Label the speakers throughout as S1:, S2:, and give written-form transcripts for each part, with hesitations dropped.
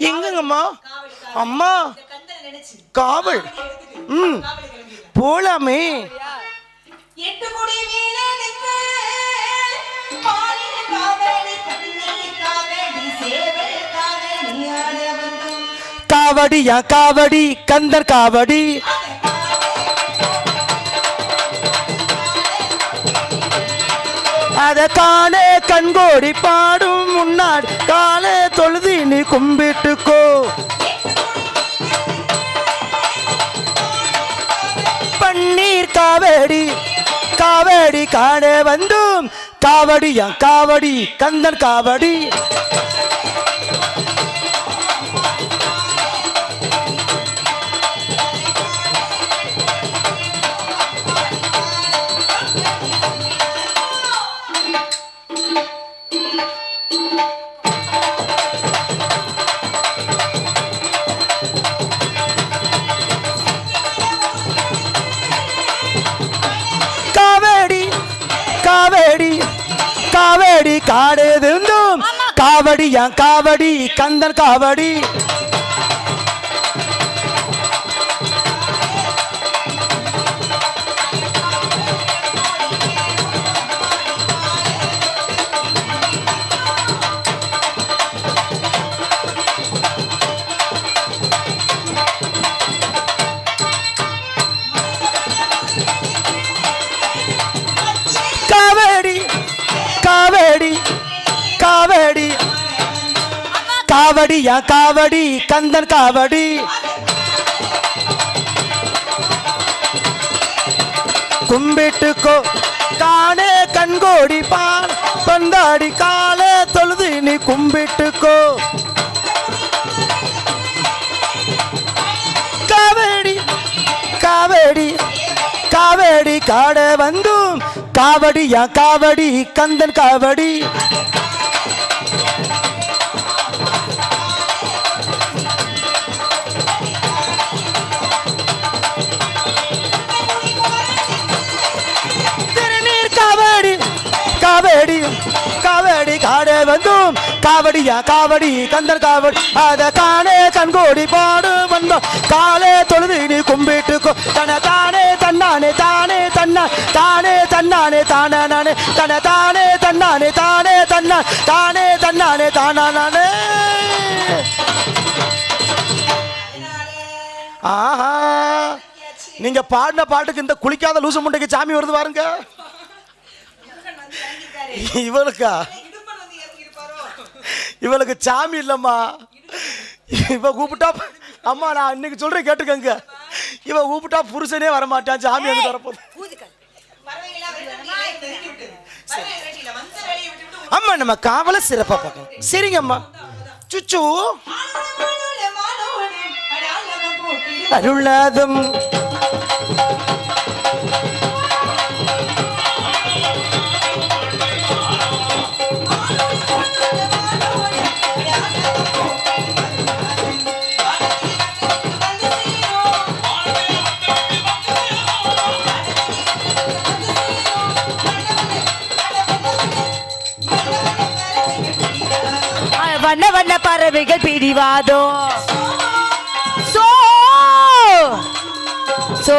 S1: எங்கம்மா? அம்மா காவல். போலாமே. காவடியா காவடி கந்தர் காவடி. அத காணே கண்கோடி பாடும் முன்னாடி காலே தொழுதி நீ கும்பிட்டுக்கோ. பன்னீர் காவேடி காவேடி காணே வந்தும் காவடியா காவடி கந்தன் காவடி. காவேடி காவேடி காடேதும் காவடியா காவடி கந்தன் காவடி. காவேடி காவேடி காவடியா காவடி கந்தன் காவடி. கும்பிட்டுக்கோ காணே கண்கோடி பால் பந்தாடி காலே தொழுது நீ கும்பிட்டுக்கோ. காவேடி காவேடி காவேடி காட வந்தும் காவடியா காவடி கந்தன் காவடி. திருநீர் காவடி காவேடி காவேடி காட வந்தும் காவடியா காவடி கந்தன் காவடி. அத காணே கண்கோடி பாடு வந்தோம் காலே தொழுது நீ கும்பிட்டுக்கோ. தன தானே தன்னானே தானே தன்னா தானே தன்னானே தானே தன தானே தன்னானே தானே தன்னா தானே தன்னானே தானே. ஆஹா, நீங்க பாடின பாட்டுக்கு இந்த குளிக்காத லூசு முண்டைக்கு சாமி வருது பாருங்க. இவளுக்கா? இவளுக்கு சாமி இல்லம்மா. இவ கூப்பிட்டா அம்மா நான் இன்னைக்கு சொல்றேன் கேட்டுக்கங்க. இவ கூப்பிட்டா புருஷனே வரமாட்டான், சாமி வந்து வரப்போகுது. அம்மா நம்ம காவலை சிறப்பா பார்க்கணும். சரிங்க அம்மா. சுச்சு அருளாதம்
S2: வண்ண வண்ண பறவைகள் பிடிவாதோ சோ சோ.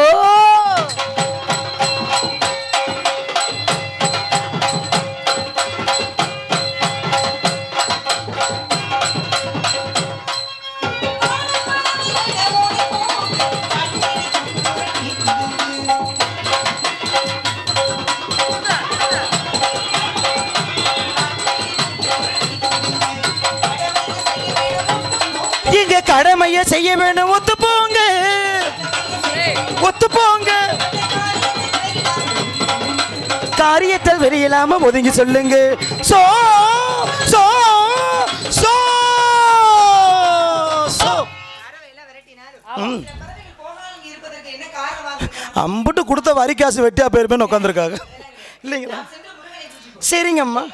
S1: இங்க கடமைய செய்ய வேணும். ஒத்து போங்க ஒத்து போங்க. காரியத்தில் வெளியில்லாம ஒதுங்கி சொல்லுங்க. So so so so. அம்புட்டு கொடுத்த வரி காசு வெட்டியா பேருமே உட்காந்துருக்காங்க இல்லைங்களா? சரிங்கம்மா.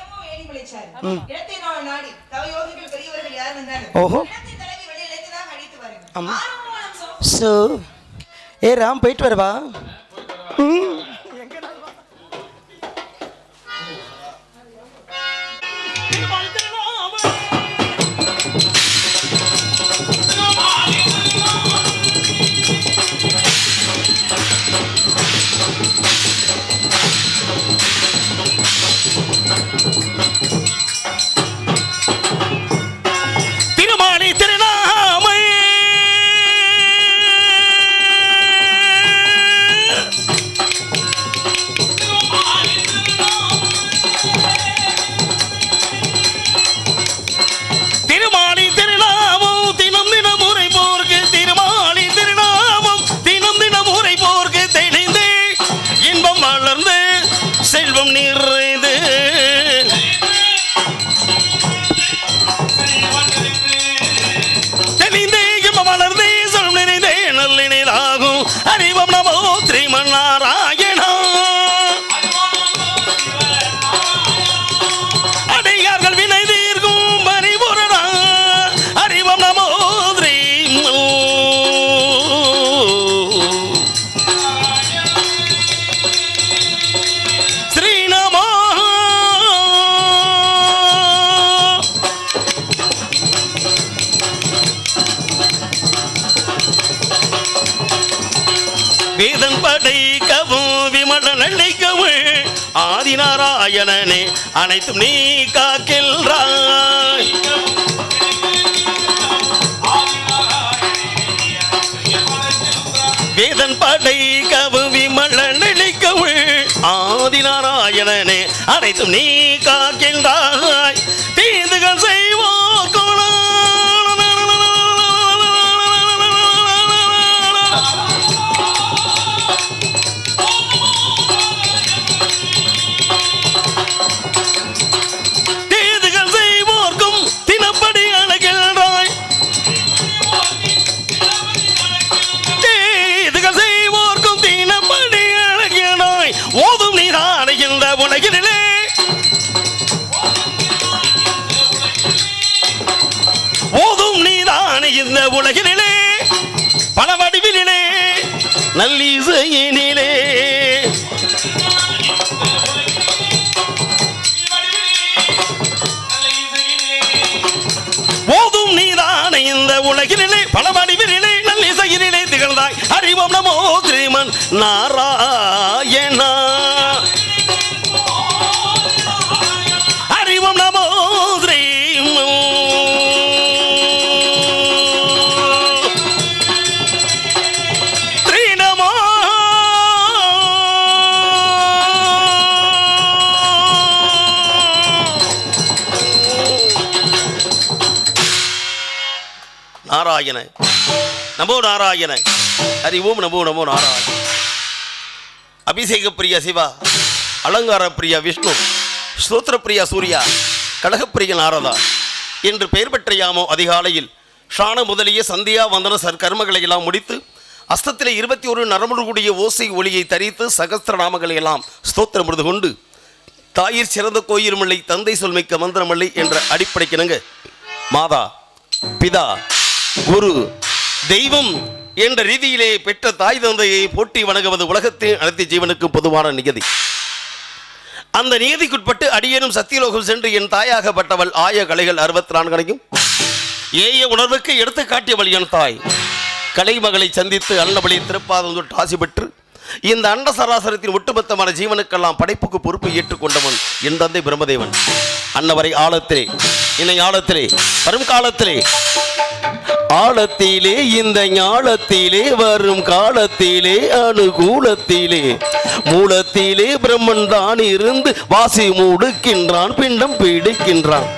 S1: ஓஹோ. சோ ஏ ராம் போயிட்டு வரவா?
S3: நினைக்கவும் ஆதிநாராயணனே அனைத்தும் நீ காக்கின்றாய். வேதன் படை கவு விமல நினைக்கவும் ஆதிநாராயணனே அனைத்தும் நீ காக்கின்றாய். தீதுகள் செய்வோம் இந்த உலகினிலே பல வடிவிலே நல்லிசையினிலே போதும் நீதான இந்த உலகினிலே பல வடிவினிலே நல்லிசையினிலே திகழ்ந்தாய். அறிவோம் நமோ ஸ்ரீமன் நாராயணா. அறிவோம் நமோ ஸ்ரீமன் நாராயண. நமோ நாராயண. ஹரி ஓம் நமோ நமோ நாராயண. அபிஷேக பிரியா சிவா, அலங்கார பிரியா விஷ்ணு, ஸ்தோத்திர பிரியா சூர்யா, கடகப்பிரிய நாரதா என்று பெயர் பெற்ற யாமோ அதிகாலையில் ஷான முதலிய சந்தியா வந்தன கர்மங்களை எல்லாம் முடித்து அஸ்தத்திலே 21 நரம்புடைய ஓசை ஒளியை தரித்து சகஸ்திர நாமங்களை எல்லாம் ஸ்தோத்திரம் முடிந்து கொண்டு தாயிற் சிறந்த கோயிலுமில்லை தந்தை சொல்மிக்க மந்திரமில்லை என்ற அடிப்படைக்கிணங்க மாதா பிதா குரு தெய்வம் என்ற ரீதியிலே பெற்ற தாய் தந்தையை போட்டி வணங்குவது உலகத்தின் அனைத்து ஜீவனுக்கும் பொதுவான நியதி. அந்த நியதிக்குட்பட்டு அடியேனும் சத்தியலோகம் சென்று என் தாயாகப்பட்டவள் ஆய கலைகள் 64 ஏய உணர்வுக்கு எடுத்து காட்டியவள் என் தாய். கலைமகளை சந்தித்து அன்னபலி திருப்பாதம் தொட்டு ஆசி பெற்று இந்த அண்ட சராசரத்தின் ஒட்டுமொத்தமான ஜீவனுக்கெல்லாம் படைப்புக்கு பொறுப்பை ஏற்றுக்கொண்டவன் என் தந்தை பிரம்மதேவன். அன்னவரை ஆழத்திலே இன்னை ஆழத்திலே வரும் காலத்திலே ஆழத்திலே இந்த ஞாலத்திலே வரும் காலத்திலே அனுகூலத்திலே மூலத்திலே பிரம்மன் தான் இருந்து வாசி மூடுக்கின்றான் பிண்டம் பீடிக்கின்றான்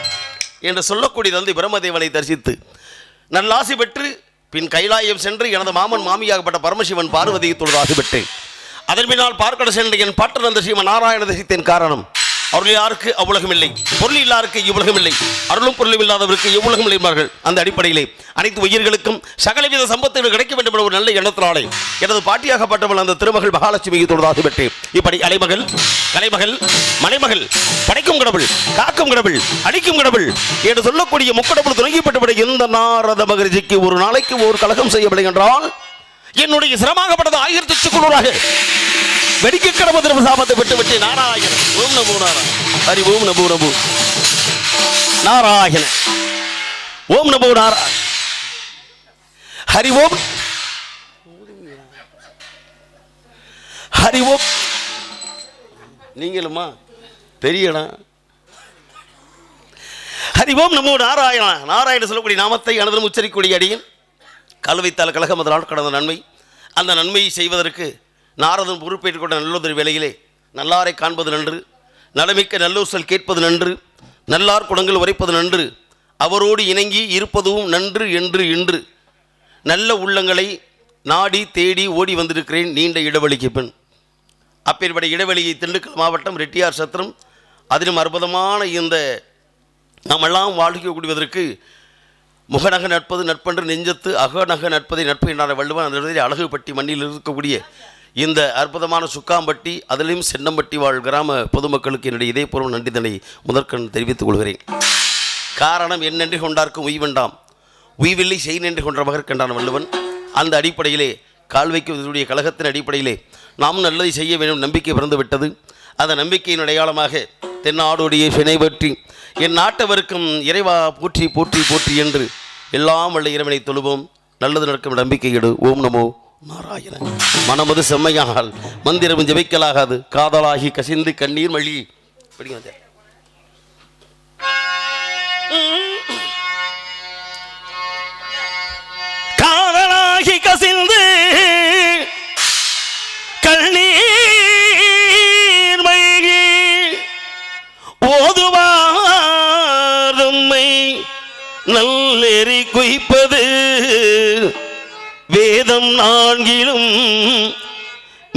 S3: என்று சொல்லக்கூடிய தந்தை பிரம்மதேவனை தரிசித்து நல்லாசி பெற்று பின் கைலாயம் சென்று எனது மாமன் மாமியாகப்பட்ட பரமசிவன் பார்வதியை தொழுது ஆசி பெற்றேன். அதன் பின்னால் பார்க்கட சென்று என் பாட்டனந்த ஸ்ரீமன் நாராயண தரிசித்தேன். காரணம் அவர்கள் யாருக்கு அவ்வுலகம் இல்லை, பொருள் இல்லாருக்கு இவ்வுலகம் இல்லை, அருளும் பொருளும் இல்லாதவருக்கு இவ்வுலகம் இல்லைமார்கள். அந்த அடிப்படையிலே அனைத்து உயிர்களுக்கும் சகலவித சம்பத்துகள் கிடைக்க வேண்டும் என்ற ஒரு நல்ல எண்ணத்தினாலே எனது பாட்டியாகப்பட்டவள் அந்த திருமகள் மகாலட்சுமியை தொழுதாசி பெற்றேன். இப்படி அலைமகள் கலைமகள் மலைமகள் படைக்கும் கடவுள் காக்கும் கடவுள் அடிக்கும் கடவுள் என்று சொல்லக்கூடிய முக்கடவுள் துணங்கிப்பட்டுவிட இந்த நாரத மகரிஷிக்கு ஒரு நாளைக்கு ஒரு கலகம் செய்யவில்லை என்றால் என்னுடைய சிரமாகப்பட்டது 1000 வெடிக்க கடமை திரும்ப சாபத்தை விட்டு நாராயண ஓம் நமோ நாராயண. ஹரி ஓம் நமோ நமோ நாராயண. ஓம் நமோ நாராயண. ஹரி ஓம் ஹரி ஓம். நீங்களுமா பெரியடா. ஹரி ஓம் நமோ நாராயண. நாராயண சொல்லக்கூடிய நாமத்தை அனுதினம் உச்சரிக்கக்கூடிய அடியின் கால் வைத்தால் கழகம் அதனால் கடந்த நன்மை. அந்த நன்மையை செய்வதற்கு நாரதன் பொறுப்பேற்றுக் கொண்ட நல்லதொரு வேளையிலே நல்லாரை காண்பது நன்று, நலமிக்க நல்லூசல் கேட்பது நன்று, நல்லார் குணங்கள் உரைப்பது நன்று, அவரோடு இணங்கி இருப்பதும் நன்று என்று இன்று நல்ல உள்ளங்களை நாடி தேடி ஓடி வந்திருக்கிறேன் நீண்ட இடைவெளிக்கு பின். அப்பேற்பட்ட இடைவெளியை திண்டுக்கல் மாவட்டம் ரெட்டியார் சத்திரம் அதிலும் அற்புதமான இந்த நாமெல்லாம் வாழ்க்கக்கூடியதற்கு முகநக நட்பது நட்பன்று நெஞ்சத்து அகநக நட்பதை நட்பு என்ற வள்ளுவன் அந்த இடத்தில் அழகுப்பட்டி மண்ணில் இருக்கக்கூடிய இந்த அற்புதமான சுக்காம்பட்டி அதிலையும் சென்னம்பட்டி வாழ் கிராம பொதுமக்களுக்கு என்னுடைய இதயபூர்வ நன்றிதனை முதற்கண் தெரிவித்துக் கொள்கிறேன். காரணம் என்னென்று கொண்டார்க்கும் உய்வெண்டாம் உய்வில்லை செய் நின்று கொன்ற மகற்கண்டான் வள்ளுவன். அந்த அடிப்படையிலே கால்வைக்குடைய கழகத்தின் அடிப்படையிலே நாம் நல்லதை செய்ய வேண்டும் நம்பிக்கை பிறந்து விட்டது. அந்த நம்பிக்கையின் அடையாளமாக தென்னாடோடைய சினை பற்றி என் நாட்டவருக்கும் இறைவா போற்றி போற்றி போற்றி என்று எல்லாம் வல்ல இறைவனை தொழுவோம். நல்லது நடக்கும் நம்பிக்கையிடு. ஓம் நமோ நாராயணன். மனமது செம்மையானால் மந்திரம் ஜெபிக்கலாகாது. காதலாகி கசிந்து கண்ணீர் மழி படிங்க. காதலாகி கசிந்து கண்ணீர் மழி ஓதுவாரும்மை நல்லெறி குய்ப்பது வேதம் நான்கிலும்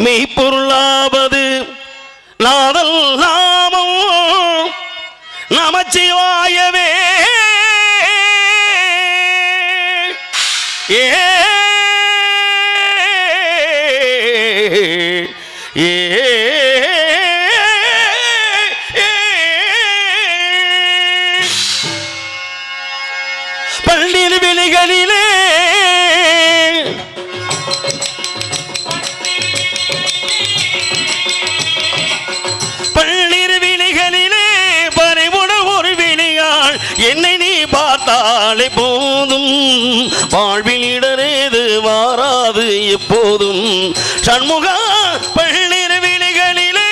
S3: மெய்ப்பொருளாவது நாதல் நாமம் நமச்சிவாயவே. ஏ ஏ பள்ளியில் வெளிகளிலே என்னை நீ பார்த்தாலே போதும், வாழ்வில் இடரேது வாராது எப்போதும். சண்முகா பள்ளிரு விழிகளிலே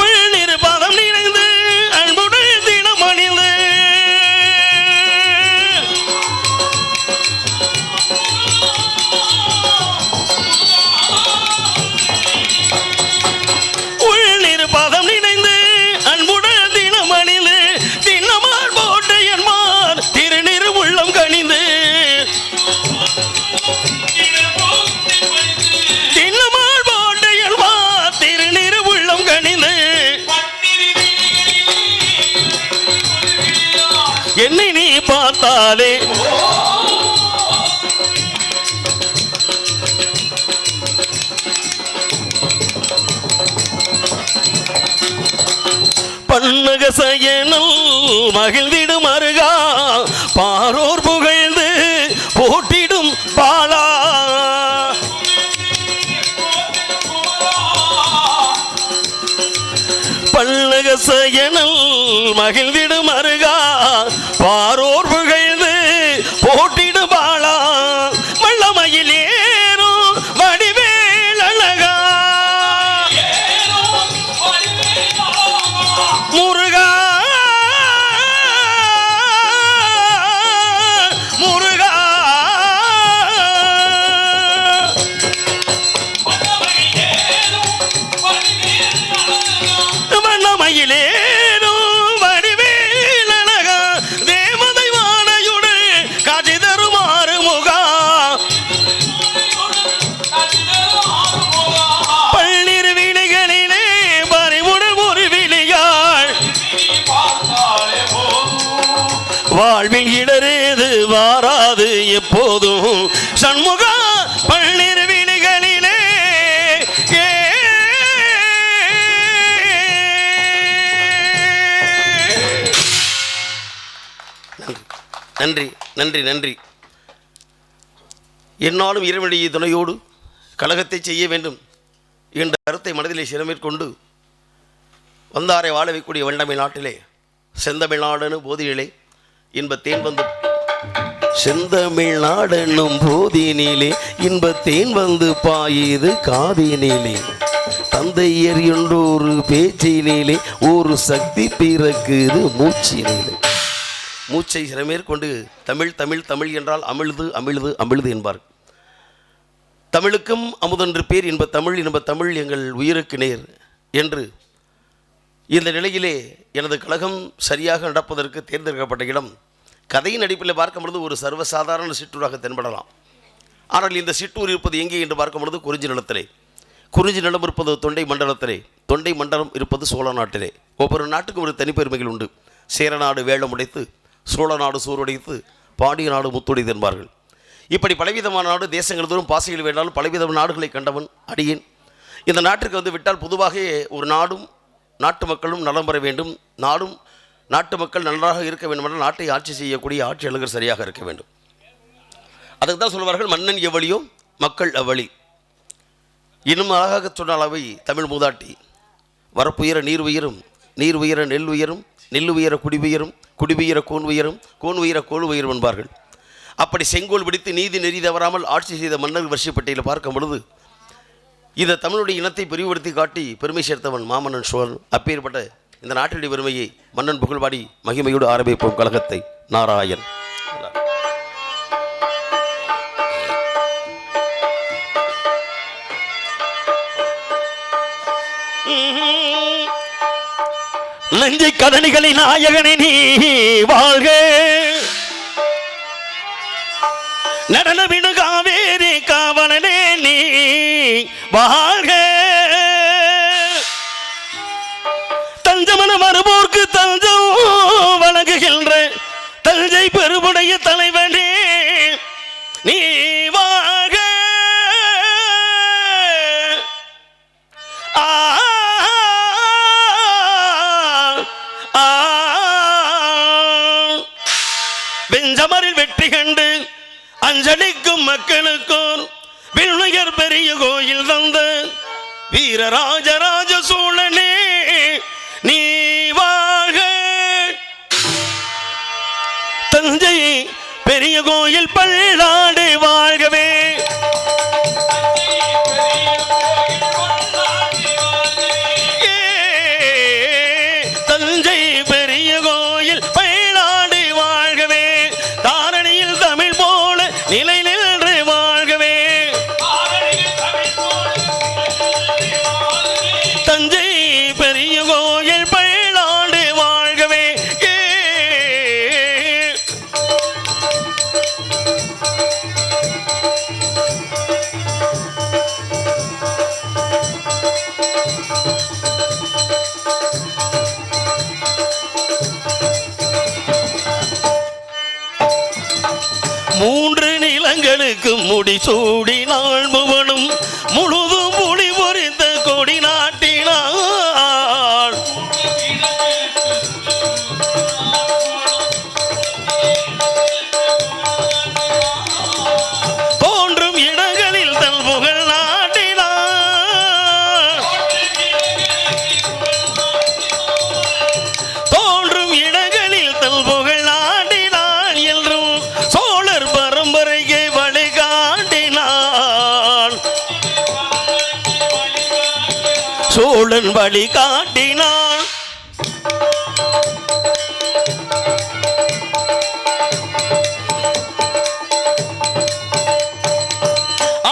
S3: உள்நிறு பாதம் நிறைந்து அன்புடன் தினம் அணிந்து என்னை நீ பார்த்தாலே பன்னக சயனல் மகிழ்ந்திடும் அருகா பாரோர் புகழ்ந்து போட்டிடும் பாலா. பல்லக சயனல் மகிழ்ந்திடும் அருகா பாரோர் புகழ்ந்து போட்டிடு பாலா. வல்லமையில் ஏறும் வடிவேல் அழகா முருகா முருகா வல்லமையிலே வாழ்வில் இடரேது வாராது எப்போதும். சண்முகா பள்ளிரு விழிகளிலே நன்றி நன்றி நன்றி. என்னாலும் இறைவனுடைய துணையோடு கழகத்தை செய்ய வேண்டும் என்ற கருத்தை மனதிலே சிரமேற்கொண்டு வந்தாரை வாழ வைக்கக்கூடிய வண்டமை நாட்டிலே செந்தமிழ்நாடுன்னு போதியிலே இன்பத்தேன் வந்து செந்தமிழ்நாடென்னும் போதினிலே இன்பத்தேன் வந்து பாயுது காதினிலே தந்தையர் என்றொரு பேச்சினிலே ஒரு சக்தி பிறக்குது மூச்சினிலே. மூச்சை சிறமேற்கொண்டு தமிழ் தமிழ் தமிழ் என்றால் அமிழ்து அமிழ்து அமிழ்து என்பார். தமிழுக்கும் அமுதென்று பேர் இன்பத் தமிழ் இன்பத் தமிழ் எங்கள் உயிருக்கு நேர் என்று இந்த நிலையிலே எனது கழகம் சரியாக நடப்பதற்கு தேர்ந்தெடுக்கப்பட்ட இடம் கதையின் அடிப்படையில் பார்க்கும்பொழுது ஒரு சர்வசாதாரண சிற்றூராக தென்படலாம். ஆனால் இந்த சிற்றூர் இருப்பது எங்கே என்று பார்க்கும்பொழுது குறிஞ்சி நிலத்திலே. குறிஞ்சி நிலம் இருப்பது தொண்டை மண்டலத்திலே. தொண்டை மண்டலம் இருப்பது சோழ நாட்டிலே. ஒவ்வொரு நாட்டுக்கும் ஒரு தனிப்பெருமைகள் உண்டு. சேரநாடு வேளம் உடைத்து, சோழ நாடு சூருடைத்து, பாண்டிய நாடு முத்துடைத்து என்பார்கள். இப்படி பலவிதமான நாடு தேசங்கள் தோறும் பாசைகள் வேண்டாலும் பலவிதமான நாடுகளை கண்டவன் அடியேன். இந்த நாட்டிற்கு வந்து விட்டால் பொதுவாக ஒரு நாடும் நாட்டு மக்களும் நலம் பெற வேண்டும், நாடும் நாட்டு மக்கள் நன்றாக இருக்க வேண்டும் என்றால் நாட்டை ஆட்சி செய்யக்கூடிய ஆட்சியாளர்கள் சரியாக இருக்க வேண்டும். அதுக்கு தான் சொல்வார்கள் மன்னன் எவ்வளியோ மக்கள் அவ்வளி. இன்னும் அழகாக சொன்னால் அவை தமிழ் மூதாட்டி வரப்புயர நீர் உயரும், நீர் உயர நெல் உயரும், நெல் உயர குடி உயரும், குடி உயர கோன் உயரும், கோன் உயர கோல் உயரும் என்பார்கள். அப்படி செங்கோல் பிடித்து நீதி நெறி தவறாமல் ஆட்சி செய்த மன்னர் வரிசைப்பட்டியலை பார்க்கும் பொழுது இந்த தமிழுடைய இனத்தை பிரிவுபடுத்தி காட்டி பெருமை சேர்த்தவன் மாமன்னன் சோழன். அப்பேற்பட்ட இந்த நாட்டுடைய பெருமையை மன்னன் புகழ்பாடி மகிமையோடு ஆரம்பிப்போம் கழகத்தை. நாராயண். நஞ்சை கதனிகளின் நாயகனே நீ வாழ்க, நடன விடு காவேரி காவலனே நீ வாழ்க, தஞ்சமன மறுபோர்க்கு தஞ்சம் வழங்குகின்ற தஞ்சை பெருமுடைய தலைவனே நீ வாழ்க. வெஞ்சமரில் வெற்றி கண்டு அஞ்சலிக்கும் மக்களுக்கும் விண்ணுயர் பெரிய கோயில் தந்த வீரராஜராஜ சோழனே நீ வாழ்க. தஞ்சை பெரிய கோயில் பல்லாண்டு வாழ்கவே. தஞ்சை பெரிய கோயில் பல்லாண்டு வாழ்கவே. தாரணியில் தமிழ் போல நிலை நின்று வாழ்கவே. தஞ்சை பெரிய கோயில் பல்லாண்டு வாழ்கவே. மூன்று நிலங்களுக்கு முடிசூடினாள் முவனும் முழுதும் புலி பொறித்த கொடி நாட்டினாள். தோன்றும் இடங்களில் தன் புகழ் நாட்டினாள். தோன்றும் இடங்களில் தன் புகழ் நாட்டினாள் என்றும் சோழர் பரம்பரையை வழிகாட்டினாள். சோழன் வழிகாட்டினான்.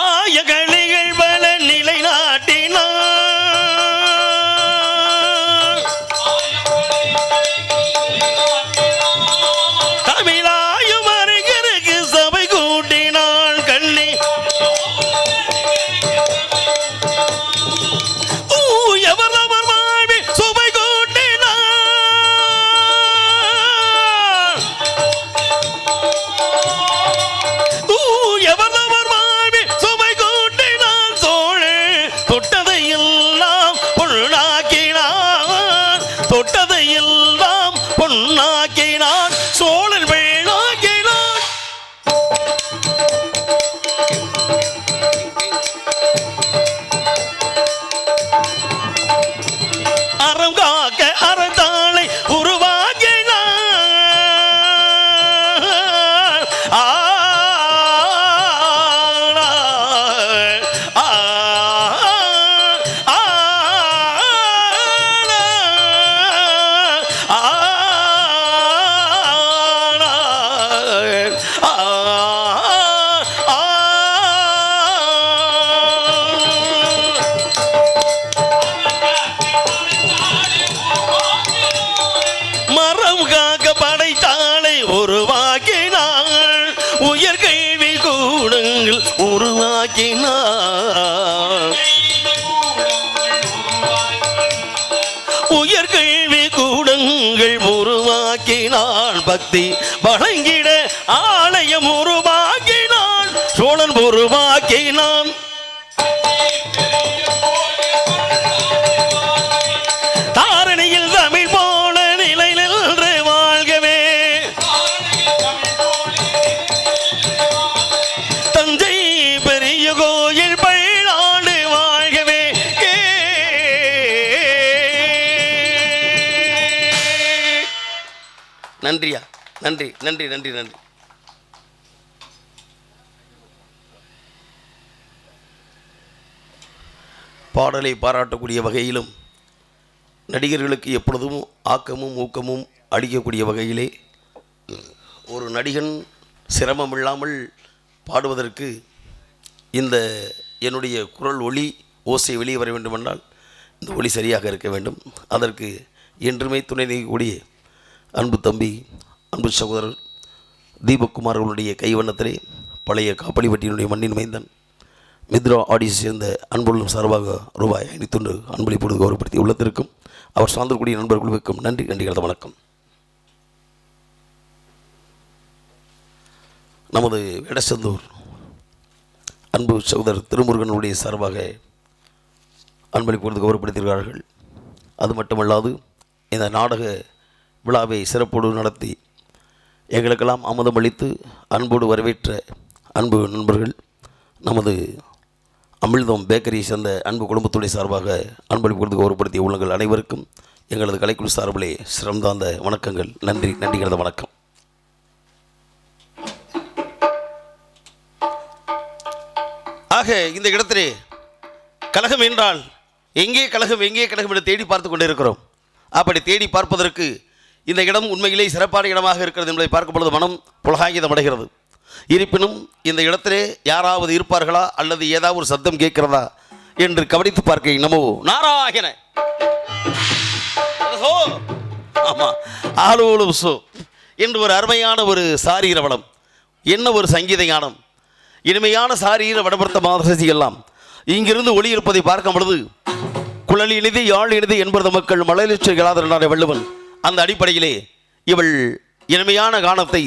S3: ஆயகளிகள் பல நிலை நாட்டினான். தமிழாயும் அறிஞருக்கு சபை கூட்டினாள். கண்ணி எவரவர் வாழ்வில் சுபை கூட்டினாள். எவரவர் வாழ்வில் சுபை கூட்டினான். சோழன் தொட்டதையெல்லாம் பொன்னாக்கினான். தொட்டதையெல்லாம் பொன்னாக்கினான். சோழன் வேளாக்கினான். அறம் காக்க அறத்தாளை உருவாக்கினான். மரம் காக்க படைத்தாளை உருவாக்கினாள். உயர் கல்வி கூடங்கள் உருவாக்கினாள். உயர் கல்வி கூடங்கள் உருவாக்கினாள். பக்தி வழங்கிட ஆலயம் உருவாக்கினான். சோழன் உருவாக்கினான். தாரணியில் தமிழ் போல நிலை நின்று வாழ்கவே. தஞ்சை பெரிய கோயில் பல்லாண்டு வாழ்கவே. நன்றியா, நன்றி நன்றி நன்றி நன்றி. பாடலை பாராட்டக்கூடிய வகையிலும் நடிகர்களுக்கு எப்பொழுதும் ஆக்கமும் ஊக்கமும் அளிக்கக்கூடிய வகையிலே ஒரு நடிகன் சிரமம் இல்லாமல் பாடுவதற்கு இந்த என்னுடைய குரல் ஒளி ஓசை வெளியே வர வேண்டுமென்றால் இந்த ஒளி சரியாக இருக்க வேண்டும். அதற்கு என்றுமே துணை நீக்கக்கூடிய அன்பு தம்பி, அன்பு சகோதரர் தீபக்குமார் அவர்களுடைய கைவண்ணத்திலே பழைய காப்பளிப்பட்டியினுடைய மண்ணின் மைந்தன் மித்ரா ஆடிஸ் சேர்ந்த அன்புள்ளும் சார்பாக ரூபாய் 500 அன்பளிப்போடு கௌரவப்படுத்தி உள்ளத்திற்கும் அவர் சார்ந்தக்கூடிய நண்பர் குழுவுக்கும் நன்றி நன்றி கலந்த வணக்கம். நமது வேடச்சந்தூர் அன்பு சகோதரர் திருமுருகனுடைய சார்பாக அன்பளிப்போடு கௌரவப்படுத்தியிருக்கிறார்கள். அது மட்டுமல்லாது இந்த நாடக விழாவை சிறப்போடு நடத்தி எங்களுக்கெல்லாம் அமுதம் அளித்து அன்போடு வரவேற்ற அன்பு நண்பர்கள் நமது அமிழ்தம் பேக்கரியை சேர்ந்த அன்பு குடும்பத்துடைய சார்பாக அன்பளிப்பு கொடுத்து கௌரவப்படுத்திய உள்ளங்கள் அனைவருக்கும் எங்களது கலைக்குழு சார்பிலே சிறந்தாந்த வணக்கங்கள். நன்றி நன்றி கலந்த வணக்கம். ஆக இந்த இடத்திலே கழகம் என்றால் எங்கே கழகம் என்று தேடி பார்த்து கொண்டு இருக்கிறோம். அப்படி தேடி பார்ப்பதற்கு இந்த இடம் உண்மையிலே சிறப்பான இடமாக இருக்கிறது என்பதை பார்க்கும் பொழுது மனம் புலகாங்கிதம் அடைகிறது. இருப்பினும் இந்த இடத்திலே யாராவது இருப்பார்களா அல்லது ஏதாவது ஒரு சத்தம் கேட்கிறதா என்று கவனித்து பார்க்க நமோ நாராயண ஆமா ஆலோலும் சோ என்று ஒரு அருமையான ஒரு சாரீர வளம், என்ன ஒரு சங்கீத ஞானம், இனிமையான சாரீர வடபடுத்த மாதிரி எல்லாம் இங்கிருந்து ஒளி இருப்பதை பார்க்கும் பொழுது குழல் இனிது யாழ் இனிது என்பது மக்கள் மலையிலாத வள்ளுவன். அந்த அடிப்படையிலே இவள் இனிமையான கானத்தை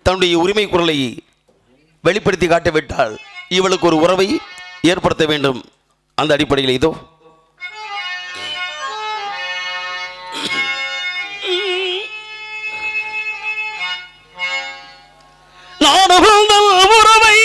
S3: தன்னுடைய உரிமை குரலை வெளிப்படுத்தி காட்டிவிட்டால் இவளுக்கு ஒரு உறவை ஏற்படுத்த வேண்டும். அந்த அடிப்படையில் இதோ உறவை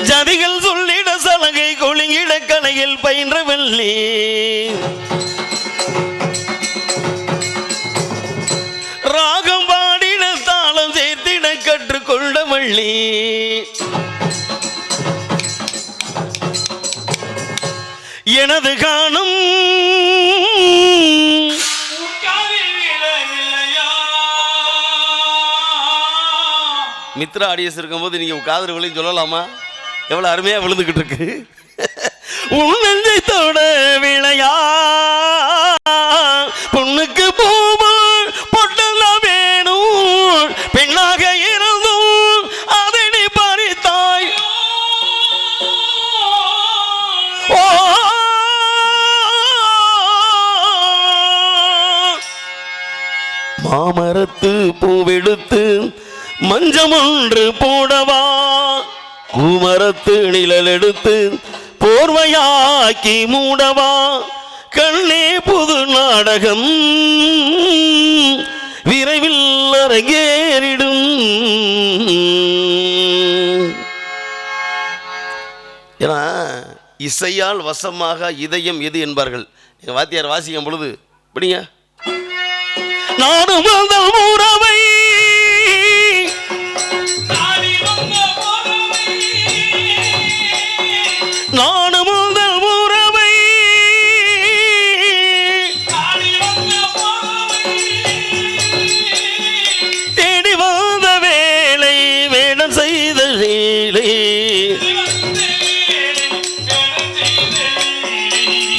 S3: ஜதிகள் சொல்லிட சலகை கொழுங்கிட கலையில் பயின்ற வெள்ளி ராகம் பாடிட தாளம் சேர்த்திட கற்றுக்கொண்ட வள்ளி எனது காணும் மித்ரா ஆடியன்ஸ் இருக்கும்போது நீங்க காதல் விளையும் சொல்லலாமா? எவ்வளவு அருமையா விழுந்துகிட்டு இருக்கு. உன் நெஞ்சத்தோட விளையா பொண்ணுக்கு பூமால் பொட்டெல்லாம் வேணும், பெண்ணாக இருந்தும் அதை நீ பறித்தாய். மாமரத்து பூவெடுத்து மஞ்சம் ஒன்று போடவா, பூமரத்து நிழல் எடுத்து போர்வையாக்கி மூடவா, கண்ணே புது நாடகம் விரைவில் அரங்கேறிடும். ஏன்னா இசையால் வசமாக இதயம் எது என்பார்கள். எங்கள் வாத்தியார் வாசிக்கும் பொழுது படிங்க. நானும் உறவை நானும் உறவை தேடி வந்த வேலை வேடம் செய்த வேலை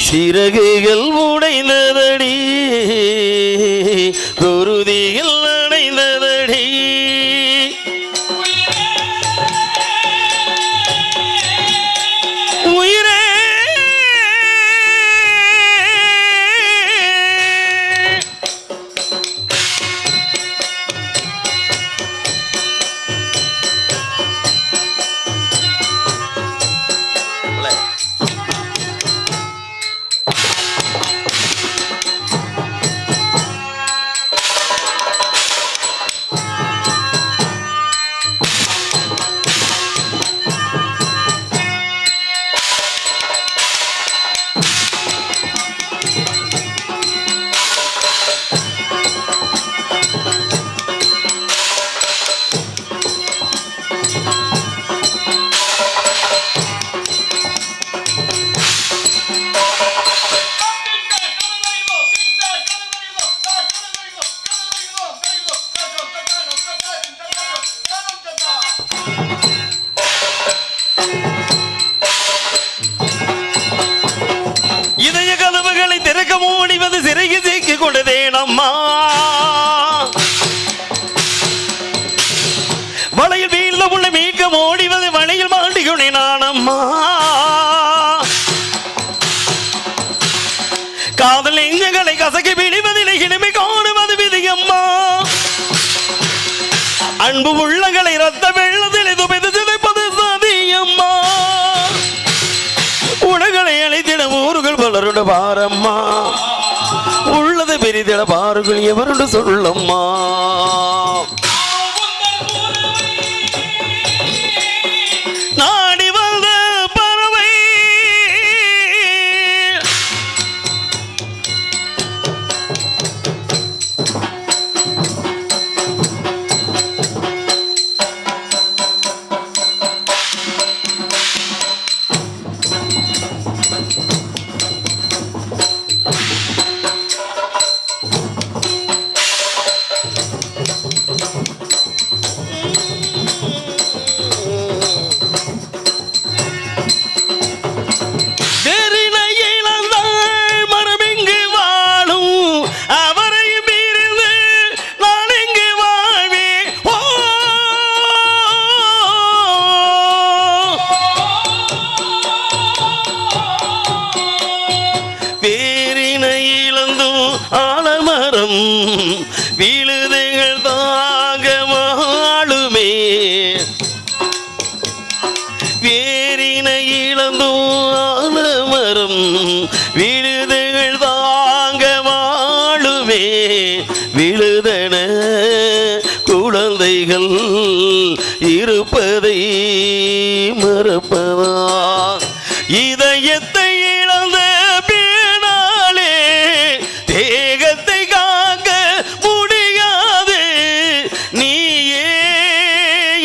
S3: சிறகுகள் உடைந்ததடி மேகம் ஓடிவது சிறைக்கு சிக்கி கொண்டதேனம்மா வளையில் வீழ்ந்த உள்ள மேகம் ஓடிவது வளையில் மாட்டிக்கொண்டே நானம்மா காதல் நெஞ்சங்களை கசக்கி பிடிவதில்லை இனிமை காணுவது விதியம்மா அன்பு உள்ளங்களை ரத்த வெள்ளத்தில் துவைத்து சிதைப்பது சதியம்மா உலகளை அழைத்திட ஊர்கள் பலருட பாரம்மா உள்ளது பெரிதிட பாருங்கள் எவருண்டு சொல்லம்மா நாடி வந்த பறவை வீழுதைகள் தாங்க வாழுமே வேரினை இழந்தும் ஆலமரம் வீழுதைகள் தாங்க வாழுமே விழுதன குழந்தைகள் இருப்பதை மறப்பதா இதயத்தை இழந்த பேனாலே தேகத்தை காக்க முடியாது நீயே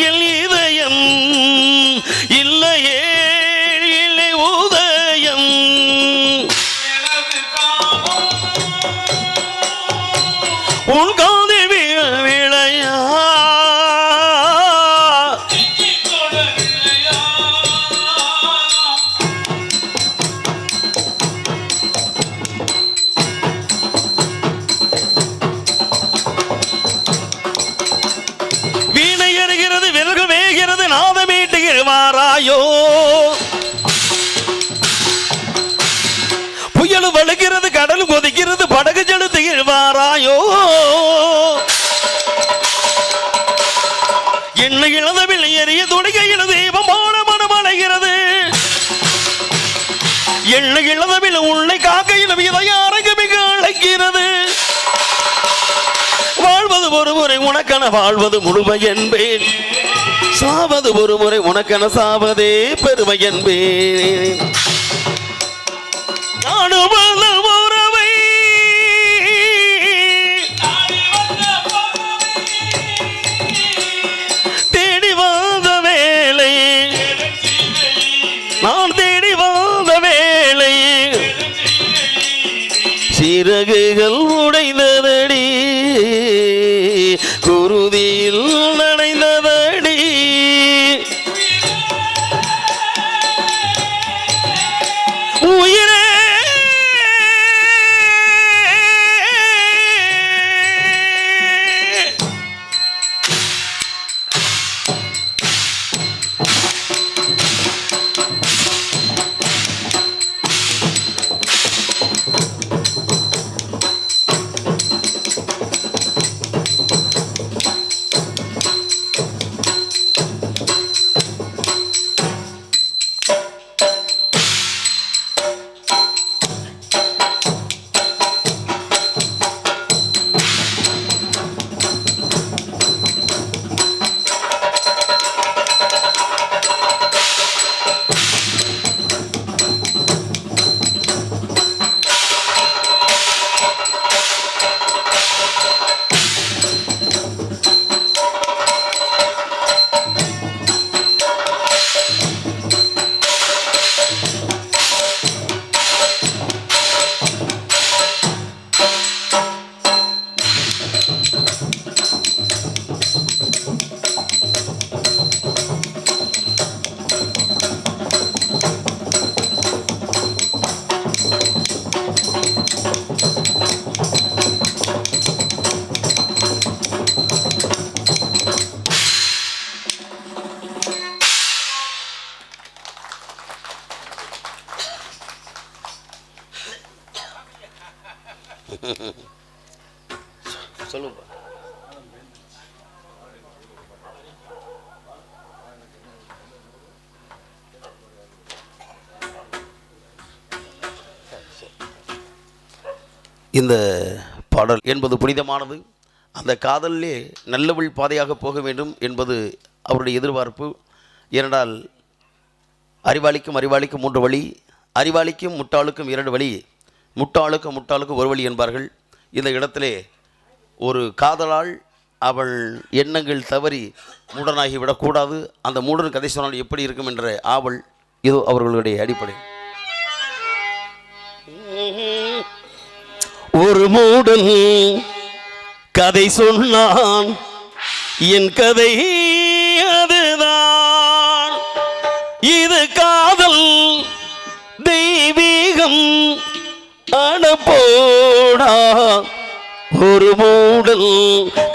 S3: என் இதயம் இல்லையே இல்லை உதயம் உன் காதி விளையா வாராயோ புயல் வழுகிறது கடல் கொதிக்கிறது படகு செலுத்து வாராயோ என்ன இழந்தவில் எரிய துணிகையில் தெய்வம் போல மனமடைகிறது என்ன இழந்தவில் உன்னை காக்கையில் யாருக்கு மிக அழைக்கிறது வாழ்வது ஒரு முறை உனக்கென வாழ்வது முழுமை என்பேன் சாவது ஒரு முறை உனக்கென சாவதே பெருமை என்பேன் உறவை தேடி வந்த வேலை நான் தேடி வந்த வேலை சிறகுகள் உடைந்ததடி குருதியில் நனைந்ததடி உயிரே சொல்லுப்பா. இந்த பாடல் என்பது புனிதமானது. அந்த காதலிலே நல்லவள் பாதையாக போக வேண்டும் என்பது அவருடைய எதிர்பார்ப்பு. ஏனென்றால் அறிவாளிக்கும் 3 வழி, அறிவாளிக்கும் முட்டாளுக்கும் 2 வழி, முட்டாளுக்கும் ஒரு வழி என்பார்கள். இந்த இடத்திலே ஒரு காதலால் அவள் எண்ணங்கள் தவறி மூடனாகி விடக்கூடாது. அந்த மூடன் கதை சொன்னால் எப்படி இருக்கும் என்ற ஆவல் இதோ அவர்களுடைய அடிப்படை. ஒரு மூடன் கதை சொன்னான், என் கதை அதுதான். இது காதல் தெய்வீகம் அடப்போடா. ஒரு மூடன்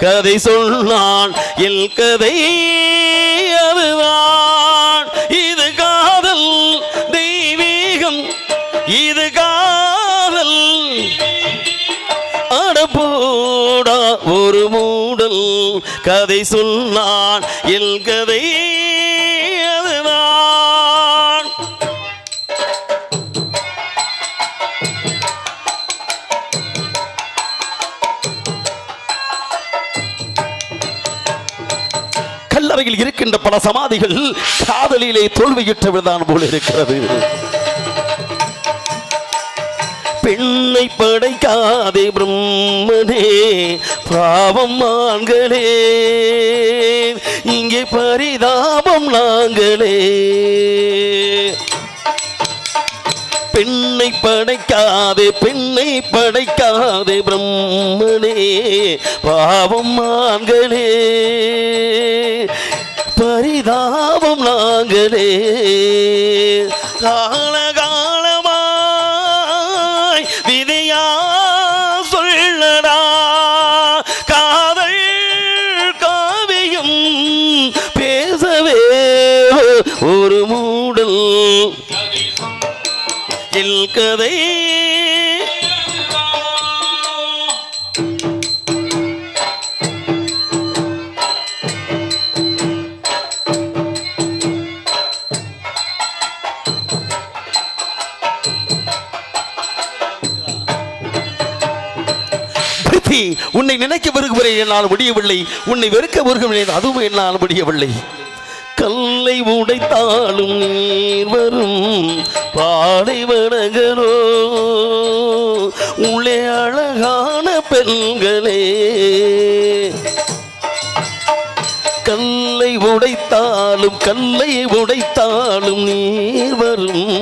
S3: கதை சொன்னான், என் கதை அதுதான். இது காதல் தெய்வீகம், இது காதல் அடப்போடா. ஒரு மூடல் கதை சொன்னான், என் கதை அதுதான். கல்லறையில் இருக்கின்ற பல சமாதிகள் காதலிலே தோல்வியுற்றவர்தான் போல் இருக்கிறது. பெண்ணை படைக்காதே பிரம்மனே, பாவம் ஆண்களே, இங்கே பரிதாபம் நாங்களே. பெண்ணை படைக்காதே பிரம்மனே, பாவம் ஆண்களே, பரிதாபம் நாங்களே. காலகாலமாய் விதியா சொல்லடா, காதல் காவியம் பேசவே ஒரு மூடல் எல் கதை. உன்னை நினைக்க வருகிறேன் என்னால் முடியவில்லை, உன்னை வெறுக்க வருகிறேன் அதுவும் என்னால் முடியவில்லை. கல்லை உடைத்தாலும் நீர் வரும் பாலைவனங்களோ, உள்ளே அழகான பெண்களே. கல்லை உடைத்தாலும் நீர் வரும்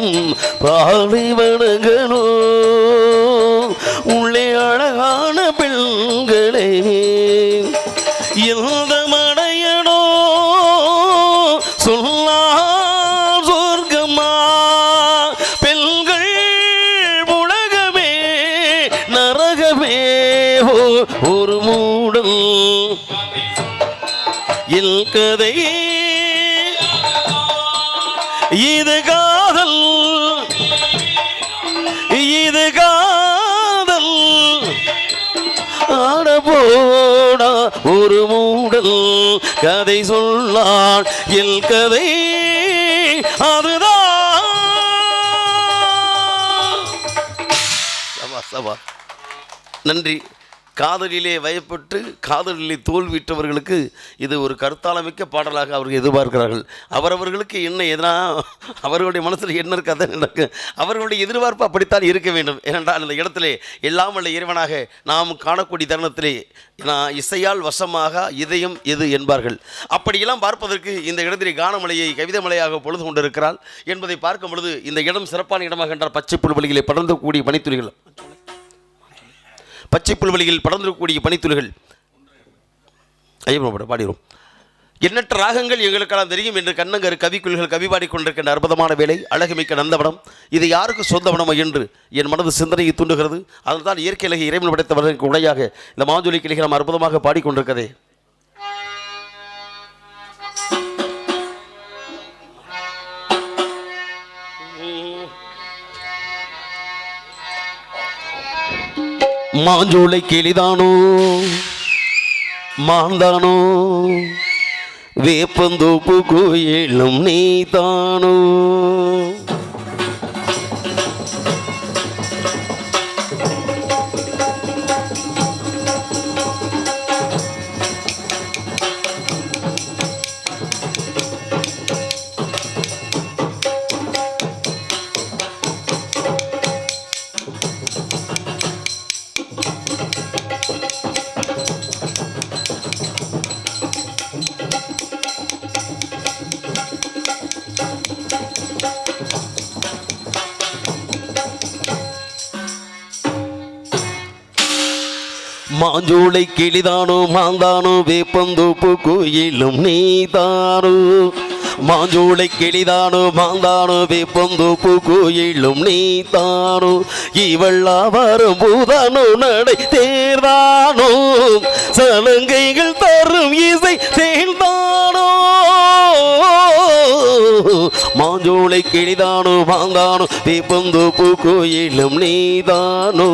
S3: பாலைவனங்களோ, உள்ளே அழகான பெண்களே. எந்த மடையனோ சொல்லா சொர்க்கமா, பெண்கள் உலகமே நரகமே. ஒரு மூடல் எல் கதை, இது காதல், இது காதல் ஆடபோடா. ஒரு மூடல் கதை சொன்னான், எல் கதை அதுதான். சபா நன்றி. காதலிலே வயப்பட்டு காதலிலே தோல்விட்டவர்களுக்கு இது ஒரு கருத்தாளமிக்க பாடலாக அவர்கள் எதிர்பார்க்கிறார்கள். அவரவர்களுக்கு என்ன எதனா அவர்களுடைய மனசில் என்ன இருக்கு அதை நடக்கு. அவர்களுடைய எதிர்பார்ப்பு அப்படித்தான் இருக்க வேண்டும். ஏனென்றால் இந்த இடத்திலே எல்லாம் வல்ல இறைவனாக நாம் காணக்கூடிய தருணத்திலே இசையால் வசமாக இதயம் எது என்பார்கள். அப்படியெல்லாம் பார்ப்பதற்கு இந்த இடத்திலே கானமலையை கவிதை மலையாக பொழுது கொண்டிருக்கிறாள் என்பதை பார்க்கும் பொழுது இந்த இடம் சிறப்பான இடமாக என்றால் பச்சை புல்வெளிகளை படர்ந்தக்கூடிய பனித்துளிகள், பச்சை புல்வெளியில் படர்ந்திருக்கக்கூடிய பனித்துளிகள். ஐயோ பாடிடும். எண்ணற்ற ராகங்கள் எங்களுக்கெல்லாம் தெரியும் என்று கண்ணங்கர் கவிக்குள்கள் கவி பாடிக்கொண்டிருக்கின்ற அற்புதமான வேலை, அழகுமிக்க நந்தவனம். இது யாருக்கு சொந்தவனமோ என்று என் மனது சிந்தனையை தூண்டுகிறது. அதனால் தான் இயற்கை அழகை இறைவன் படைத்தவர்களுக்கு உடையாக இந்த மாஞ்சொலி கிளிகள் நாம் அற்புதமாக பாடிக்கொண்டிருக்கதே. மாஞ்சோலை கிளிதானோ மாந்தானோ வேப்பந்தோப்பு கோயிலும் நீதானோ மாஞ்சோலை கிளிதானோ மாந்தானோ வேப்பந்தோப்பு கோயிலும் நீதானோ மாஞ்சோலை கிளிதானோ மாந்தானோ வேப்பந்தோப்பு கோயிலும் நீதானோ இவள்ளா வரும் பூதானோ நடை தேர்தானோ சலங்கைகள் தரும் இசை தேர்ந்தானோ மாஞ்சோலை கிளிதானோ மாந்தானோ வேப்பந்தோப்பு கோயிலும் நீதானோ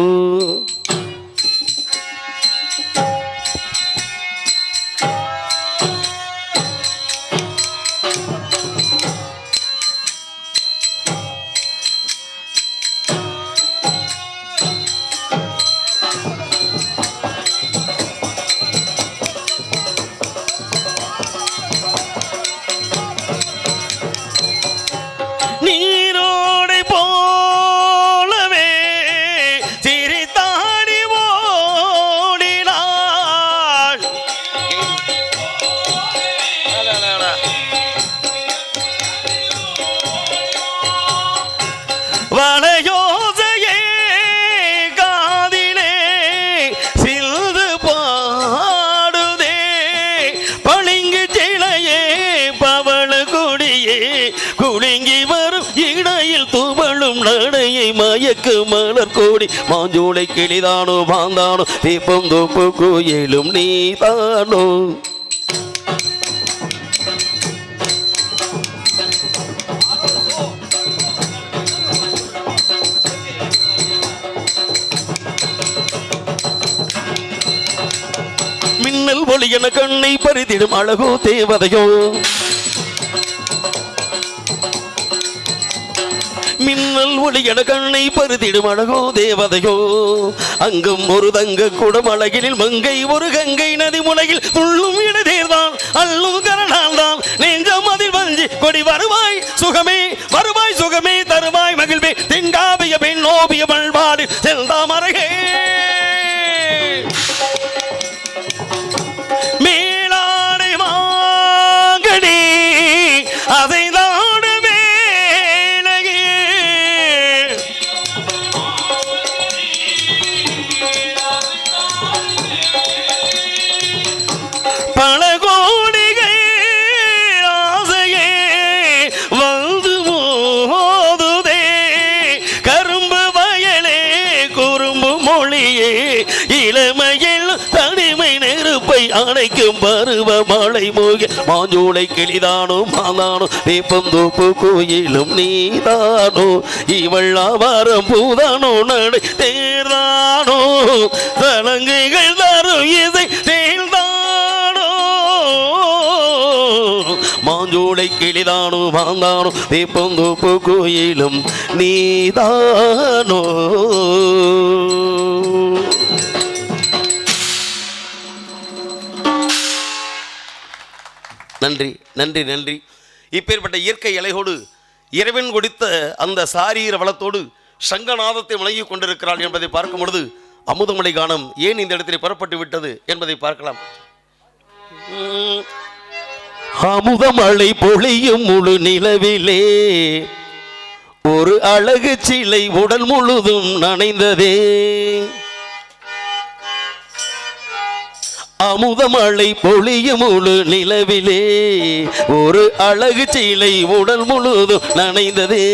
S3: நீரோடை போலவே சிரித்தாடி ஓடினாள் வளையோசையே காதிலே சிந்து பாடுதே பளிங்கு சிலையே பவள கொடியே குலுங்கி வரும் இடையில் துவளும் நடையை மயக்கு மலர் கோடி மாஞ்சோலை கிளிதானோ மாந்தானோ வேப்பந்தோப்பு கோயிலும் நீதானோ மின்னல் ஒளி என கண்ணை பறித்திடும் அழகோ தேவதையோ மின்னல் ஒளி என கண்ணை பறித்திடும் அழகோ தேவதையோ அங்கும் ஒரு தங்க குடம் அழகினில் மங்கை ஒரு கங்கை நதி முனையில் துள்ளும் இடதேர்தான் அள்ளும் கரணால் தான் நெஞ்சம் அதில் வஞ்சி கொடி வருவாய் சுகமே தருவாய் மகிழ்வே தென்காவிய பெண் ஓவிய பண்பாடு செந்தாமரகே மேலாடை மாங்கடி அதை பல கோடிகள் ஆசையே வந்து மோதுதே கரும்பு வயலே குறும்பு மொழியே இளமையில் தனிமை நெருப்பை அணைக்கும் பருவ மழை மோக மாஞ்சோலை கிளிதானோ மாந்தானோ வேப்பந்தோப்பு கோயிலும் நீதானோ இவள்ளா வரம் பூதானோ நடை தேர்தானோ சலங்கைகள் தரும் இசை தேர்ந்தானோ மாஞ்சோலை கிளிதானோ மாந்தானோ வேப்பந்தோப்பு கோயிலும் நீதானோ நன்றி நன்றி நன்றி. இப்பேற்பட்ட இயற்கை இலையோடு இறைவன் கொடுத்த அந்த சாரீர வளத்தோடு சங்கநாதத்தை முழங்கிக் கொண்டிருக்கிறாள் என்பதை பார்க்கும் பொழுது அமுதமலை கானம் ஏன் இந்த இடத்திலே புறப்பட்டு விட்டது என்பதை பார்க்கலாம். அமுதமழை பொழியும் முழு நிலவிலே ஒரு அழகு சிலை உடல் முழுதும் நனைந்ததே அமுதமழை பொழியும் முழு நிலவிலே ஒரு அழகு சிலை உடல் முழுதும் நனைந்ததே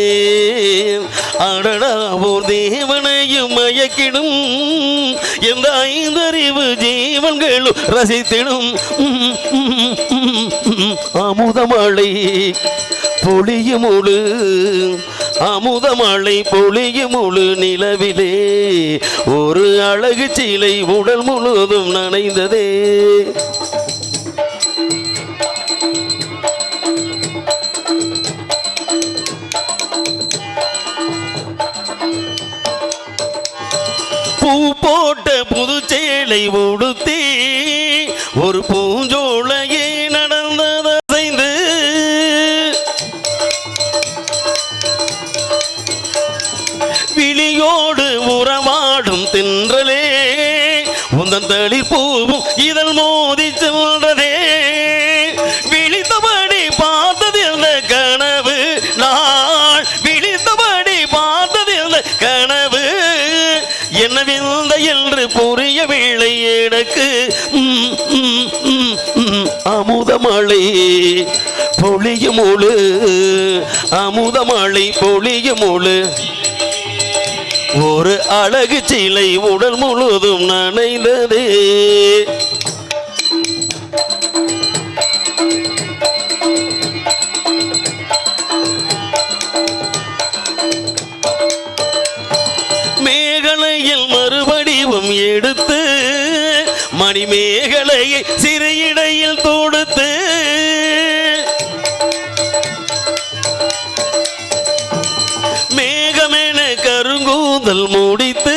S3: அடடா ஓர் தேவனையும் மயக்கிடும் எந்த ஐந்தறிவு ஜீவன்களும் ரசித்திடும் அமுதமழை பொழியும் முழு அமுதமழை பொழியும் முழு நிலவிலே ஒரு அழகு சீலை உடல் முழுவதும் நனைந்ததே. பூ போட்ட புது சேலை உடுத்தி ஒரு பூஞ்சோலையே நடந்ததைந்து விழியோடு உறவாடும் தென்றலே உந்தன் தளிர் பூவும் இதழ் மோதி சென்றதே. விழித்தபடி பார்த்தது என்ற கனவு நான் விழித்தபடி பார்த்தது என்ற கனவு என்னவில்லை என்று புரியவில்லை எனக்கு. அமுதமழை பொழியும் முழு அமுதமழை பொழியும் முழு ஒரு அழகு சீலை உடல் முழுவதும் நனைந்ததே. மேகலையில் மறுபடியும் எடுத்து மணிமேகலையை சிறு இடையில் தொடுத்து மேகமென கருங்கூந்தல் முடித்து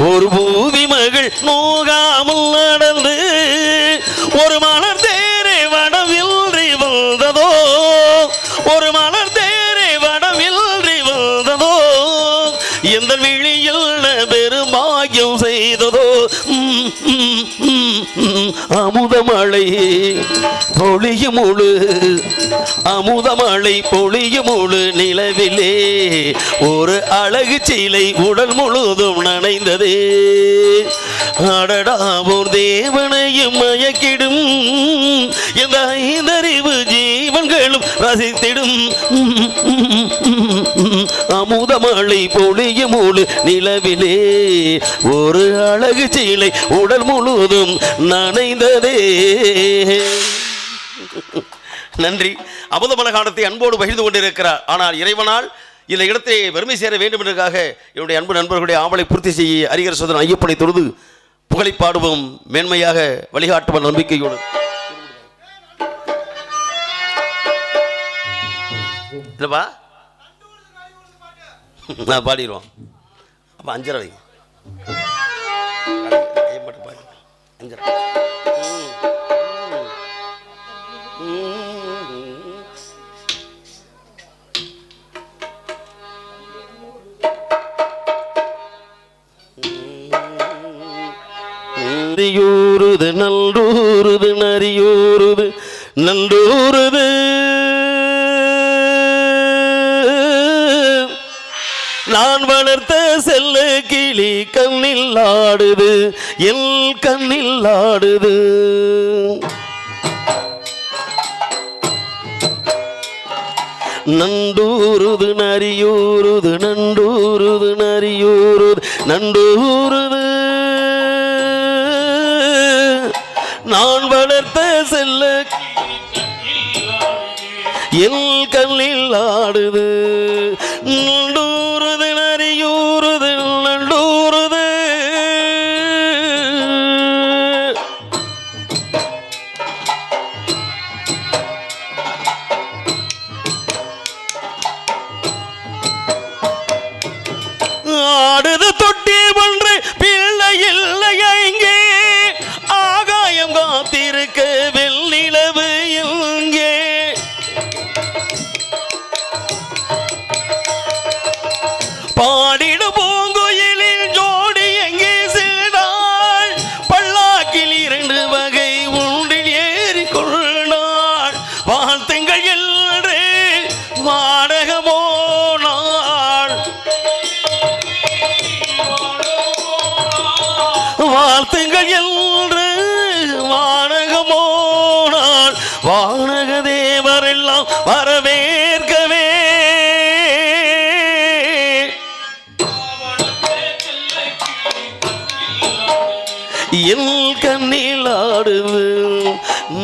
S3: ஒரு பூவி மகள் நோகாமல் நடந்து ஒரு மலர் தேரை வடவில்றி வந்ததோ ஒரு மலர் தேரை வடவில்றி வந்ததோ எந்த விழியில் பெருமாயம் செய்ததோ. அமுதமழை பொழியும் முழு அமுதமழை பொழியும் முழு நிலவிலே ஒரு அழகு சீலை உடல் முழுவதும் நனைந்ததே. அடடா ஓர் தேவனையும் மயக்கிடும் இந்த ஐந்தறிவு ஜீவன்களும் ரசித்திடும். அமுதமழை பொழியும் முழு நிலவிலே ஒரு அழகு சீலை உடல் முழுவதும் நனைந்ததே. நன்றி. அமுதமழை காலத்தை அன்போடு பகிர்ந்து கொண்டிருக்கிறார். ஆனால் இறைவனால் இந்த இடத்தை வறுமை சேர வேண்டும் என்பதற்காக என்னுடைய அன்பு நண்பர்களுடைய ஆவலை பூர்த்தி செய்ய அரிகர சோதரன் ஐயப்பனை தொழுது புகழை பாடுவோம் மேன்மையாக வழிகாட்டுவன் நம்பிக்கையோடு. இல்லப்பா நான் பாடிடுவோம். அப்போ அஞ்சரை வை அஞ்சரை. நரியூறுது நல்லூறுது நரியூறுது நல்லூறுது நான் வளர்த்த செல்ல கிளி கண்ணில் ஆடுது எல் கண்ணில் ஆடுது. நண்டூறுது நரியூறுது நண்டூறுது நரியூறுது நண்டூறுது நான் வளர்த்த செல்ல எல் கண்ணில் ஆடுது. நண்டூறுது நரியூறுது நண்டூறுது ஆடுது தொட்டி ஒன்று பிள்ளை இல்லை இங்கே ஆகாயம் காத்திருக்க வெள்ளிலவு இங்கே பாடிடு பூங்குயிலில் ஜோடி எங்கே சென்றாள் பல்லாக்கில் 2 வகை உண்டில் ஏறி கொண்டாள் வாழ்த்துங்கள் என்று வாடகமோ நாள் வாழ்த்துங்கள் என்று வானகமோ நாள் வானக தேவரெல்லாம் வரவேற்கவே எல் கண்ணில் ஆடுது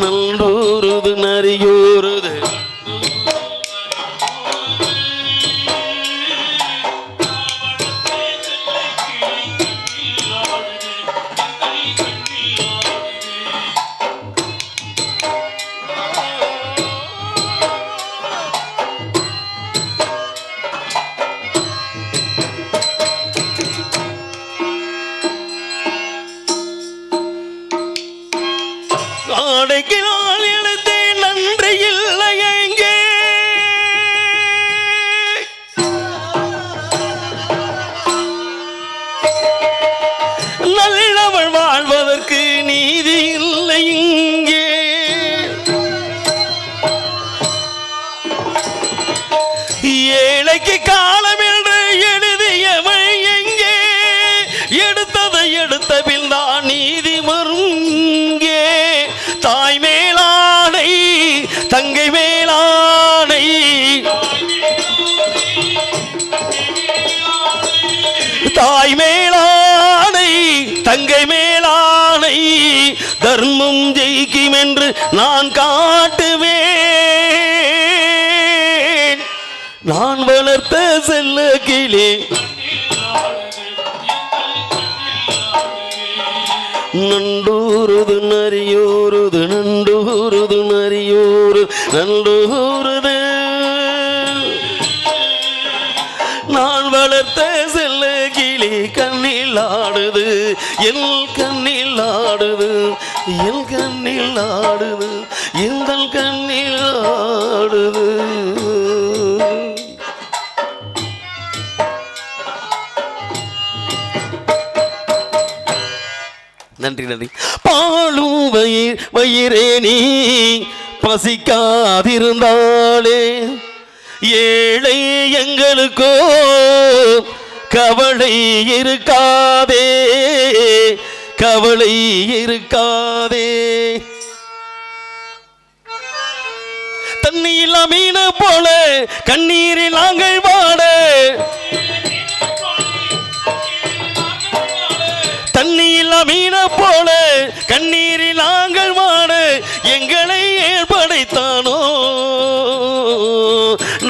S3: நல்லூறுது நரியூறுது ஏழைக்கு காலம் என்று எழுதியவன் எங்கே? எடுத்ததை எடுத்த பின் தான் நீதி மருங்கே. தாய் மேலானை தங்கை மேலானை, தாய் மேலானை தங்கை மேலானை, தர்மம் ஜெயிக்கும் என்று நான் காட்டுவேன். நான் வளர்த்த செல்ல கிளி நண்டூருது நரியூருது நண்டூருது நரியூரு நண்டூருது. நான் வளர்த்த செல்ல கிளி கண்ணில் ஆடுது, என் கண்ணில் ஆடுது, என் கண்ணில் ஆடுது, எங்கள் கண்ணில் ஆடுது. நன்றி நன்றி. பாலும் வயிறே நீ பசிக்காதிருந்தாளே, ஏழை எங்களுக்கோ கவலை இருக்காதே, கவலை இருக்காதே. தண்ணியில் மீன போல கண்ணீரில் நாங்கள் வாட, தண்ணியில் மீன போல கண்ணீரில் நாங்கள் வாட, எங்களை ஏற்படைத்தானோ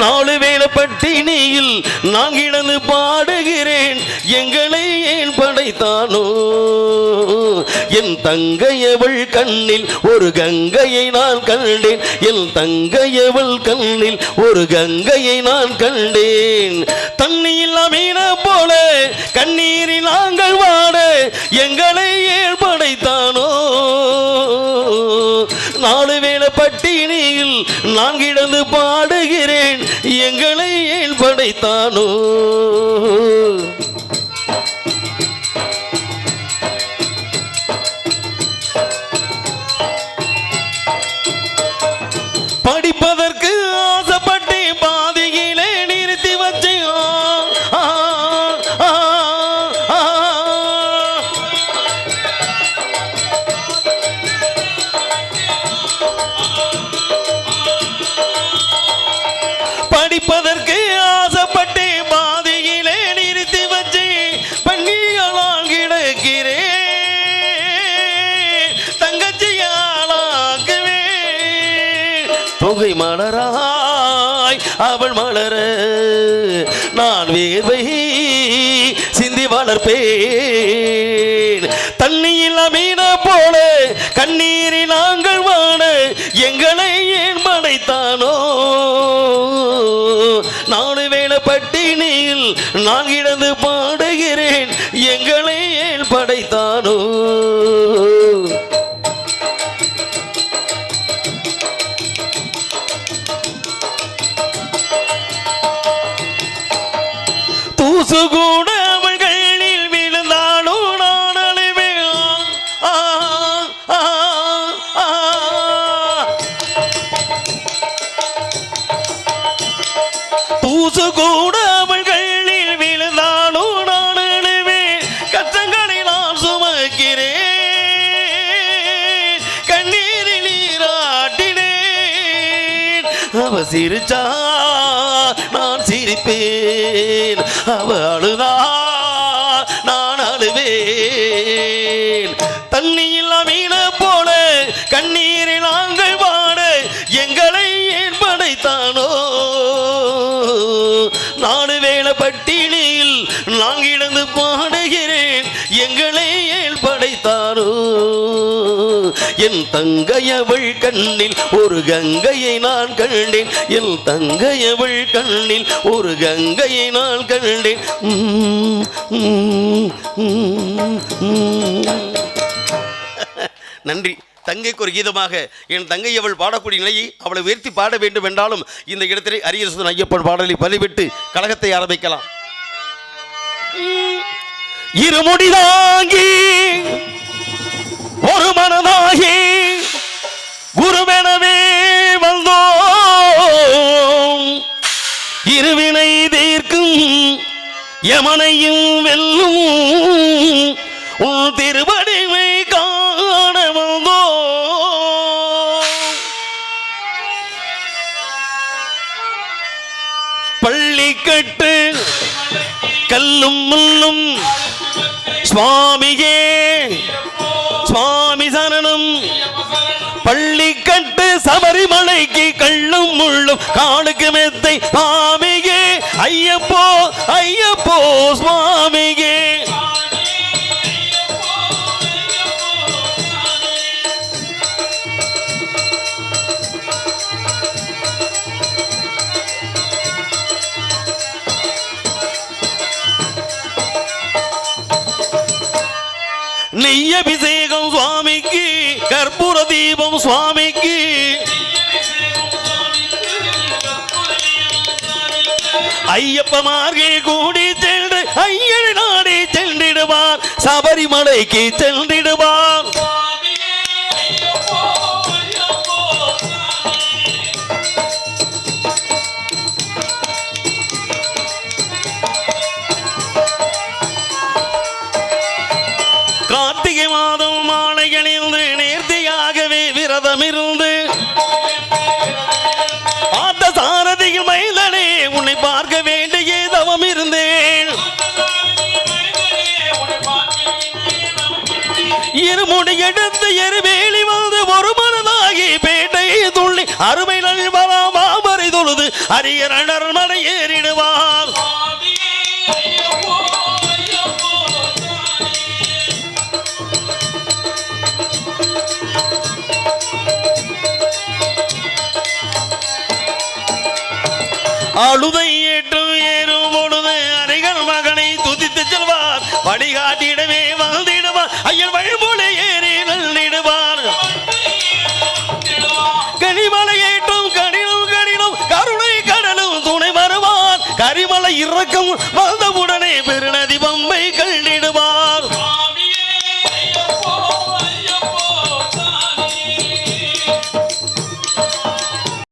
S3: நாலு வேளை பட்டினியில் நான் கிடந்து பாடுகிறேன், எங்களை ஏன் படைத்தானோ. என் தங்கையவள் கண்ணில் ஒரு கங்கையை நான் கண்டேன், என் தங்கையவள் கண்ணில் ஒரு கங்கையை நான் கண்டேன். தண்ணியில் மீன போல கண்ணீரில் நாங்கள் வாட, எங்களை ஏன் படைத்தானோ நாலு வேளை பட்டினியில் நான் கிடந்து பாடுகிறேன், எங்களை ஏன் படைத்தானோ. படிப்பதற்கு ஆசைப்பட்டு பாதியிலே நிறுத்தி வச்சு படிப்பதற்கு ஆசைப்பட்டு பாதியிலே நிறுத்தி வச்சு பங்கிகளால் கிடக்கிறேன், தங்கச்சியாளாக்குவேன். தொகை மலராய் அவள் மலர நான் வேர்வை சிந்தி வளர்ப்பேன். தண்ணியில் மீன போல கண்ணீரில் நாங்கள் வாட, எங்களை ஏன் படைத்தானோ நாலு வேளை பட்டினியில் நான் கிடந்து பாடுகிறேன், எங்களை ஏன் படைத்தானோ. தூசு கூட அவள் கையில் விழுந்தாலும் நான் அழுவேன். தூசு கூட அவள் கையில் விழுந்தாலும் நான் அழுவேன், கஷ்டங்களை நான் சுமக்கிறேன், கண்ணீரில் நீராட்டினேன். அவ சிரிச்சா நான் சிரிப்பேன், அவ அழுதா நான் அழுவேன். தண்ணியில் மீன போல கண்ணீரில் நாங்கள் வாட, எங்களை ஏன் படைத்தானோ நாலு வேளை பட்டினியில் நான் கிடந்து பாடுகிறேன், எங்களை ஏன் படைத்தானோ. என் தங்கையவள் கண்ணில் ஒரு கங்கையை நான் கண்டேன், என் தங்கையவள் கண்ணில் ஒரு கங்கையை நான் கண்டேன். நன்றி. தங்கைக்கு ஒரு கீதமாக என் தங்கை அவள் பாடக்கூடிய நிலையை அவளை உயர்த்தி பாட வேண்டும் என்றாலும் இந்த இடத்திலே அரியசுதன் ஐயப்பன் பாடலை பதிவிட்டு கழகத்தை ஆரம்பிக்கலாம். இருமுடி தாங்கி ஒரு மனதாகி குருவெனவே வந்தோம், இருவினை யமனையும் வெல்லும் உன் திருவடிமை காண வந்தோ பள்ளி கட்டு கல்லும் முள்ளும் சுவாமியே சுவாமி சரணம் பள்ளி கட்டு சபரிமலைக்கு கள்ளும் முள்ளும் காலுக்கு மெத்தை சுவாமியே ஐயப்போ ஐயப்போ சுவாமியே நெய்யபிஷேகம் சுவாமிக்கு கற்பூர தீபம் சுவாமிக்கு ஐயப்பமார்கே கூடி சென்று ஐயனை நாடி சென்றிடுவார் சபரிமலைக்கு சென்றிடுவார் கார்த்திகை மாதம் மாலைகளிலிருந்து நேர்த்தியாகவே விரதம் இருந்து ஆத்த சாரதியில் மயிலனே உன்னை பார்க்க வேண்டிய தவம் இருந்தேன் இருமுடி எடுத்து எருவேலி வந்து ஒரு மனதாகி பேட்டை துள்ளி அருமை நல்வரா மாமரை தொழுது அரியர் மலை ஏறிடுவார் அழுதை ஏற்றும் ஏறும் பொழுது அரைகள் மகனை துதித்து செல்வார் வழிகாட்டிடவே வந்திடுவார் ஐயன் வழிபோல ஏறி நல்லிடுவார் கனிமலை ஏற்றும் கடினம் கடினம் கருணை கடலும் துணை வருவார் கரிமலை இறக்கும் வந்தவுடனே பெருண